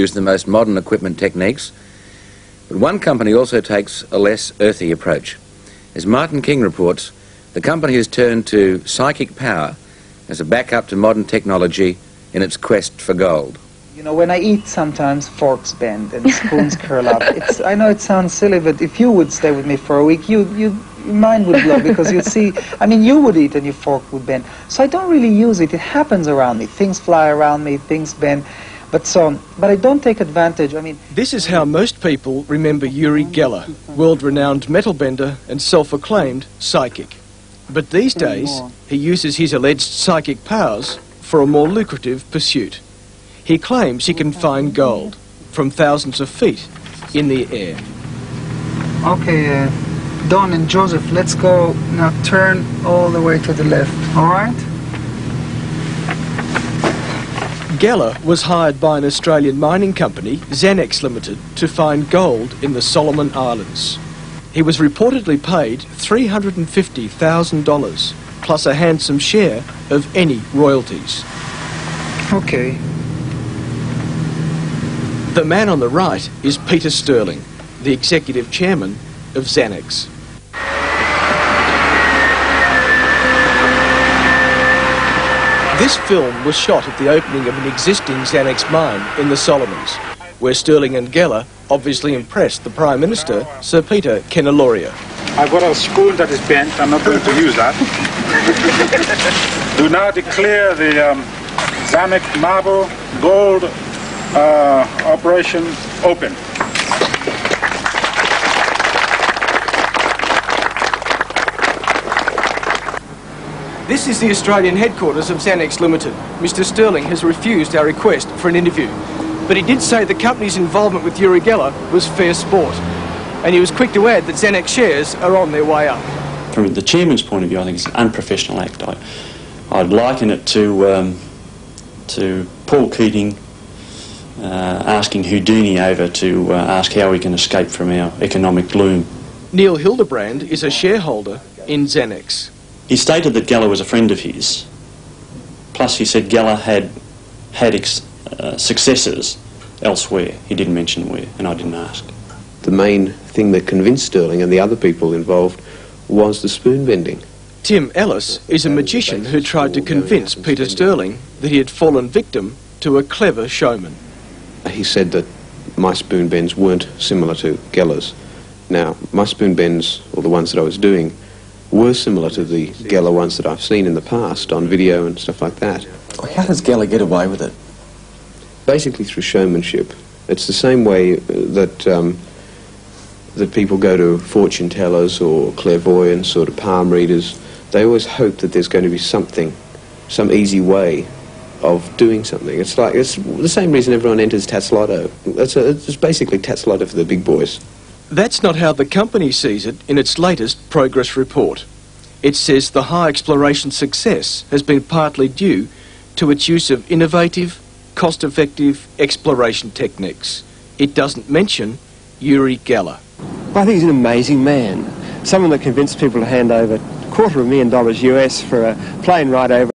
use the most modern equipment techniques, but one company also takes a less earthy approach. As Martin King reports, the company has turned to psychic power as a backup to modern technology in its quest for gold. You know, when I eat, sometimes forks bend and spoons curl up. I know it sounds silly, but if you would stay with me for a week, your mind would blow, because you'd see, I mean, you would eat and your fork would bend. So I don't really use it. It happens around me. Things fly around me, things bend. But I don't take advantage. I mean, this is how most people remember Uri Geller, world-renowned metal bender and self-acclaimed psychic. But these days, he uses his alleged psychic powers for a more lucrative pursuit. He claims he can find gold from thousands of feet in the air. Okay, Don and Joseph, let's go now. Turn all the way to the left, all right? Geller was hired by an Australian mining company, Xanex Limited, to find gold in the Solomon Islands. He was reportedly paid $350,000, plus a handsome share of any royalties. Okay. The man on the right is Peter Sterling, the executive chairman of Xanex. This film was shot at the opening of an existing Xanex mine in the Solomons, where Sterling and Geller obviously impressed the Prime Minister, Sir Peter Kenaloria. I've got a spoon that is bent. I'm not going to use that. Do now declare the Zamek Marble Gold operation open. This is the Australian headquarters of Xanex Limited. Mr. Sterling has refused our request for an interview, but he did say the company's involvement with Uri Geller was fair sport, and he was quick to add that Xanex shares are on their way up. From the chairman's point of view, I think it's an unprofessional act. I'd liken it to Paul Keating asking Houdini over to ask how we can escape from our economic gloom. Neil Hildebrand is a shareholder in Xanex. He stated that Geller was a friend of his. Plus, he said Geller had successes elsewhere. He didn't mention where, and I didn't ask. The main thing that convinced Sterling and the other people involved was the spoon bending. Tim Ellis is a magician who tried to convince Peter Sterling that he had fallen victim to a clever showman. He said that my spoon bends weren't similar to Geller's. Now, my spoon bends, or the ones that I was doing, were similar to the Geller ones that I've seen in the past on video and stuff like that. How does Geller get away with it? Basically through showmanship. It's the same way that that people go to fortune tellers or clairvoyants or to palm readers. They always hope that there's going to be something, some easy way of doing something. It's the same reason everyone enters Tattslotto. It's basically Tattslotto for the big boys. That's not how the company sees it in its latest progress report. It says the high exploration success has been partly due to its use of innovative, cost-effective exploration techniques. It doesn't mention Uri Geller. I think he's an amazing man. Someone that convinced people to hand over $250,000 US for a plane ride over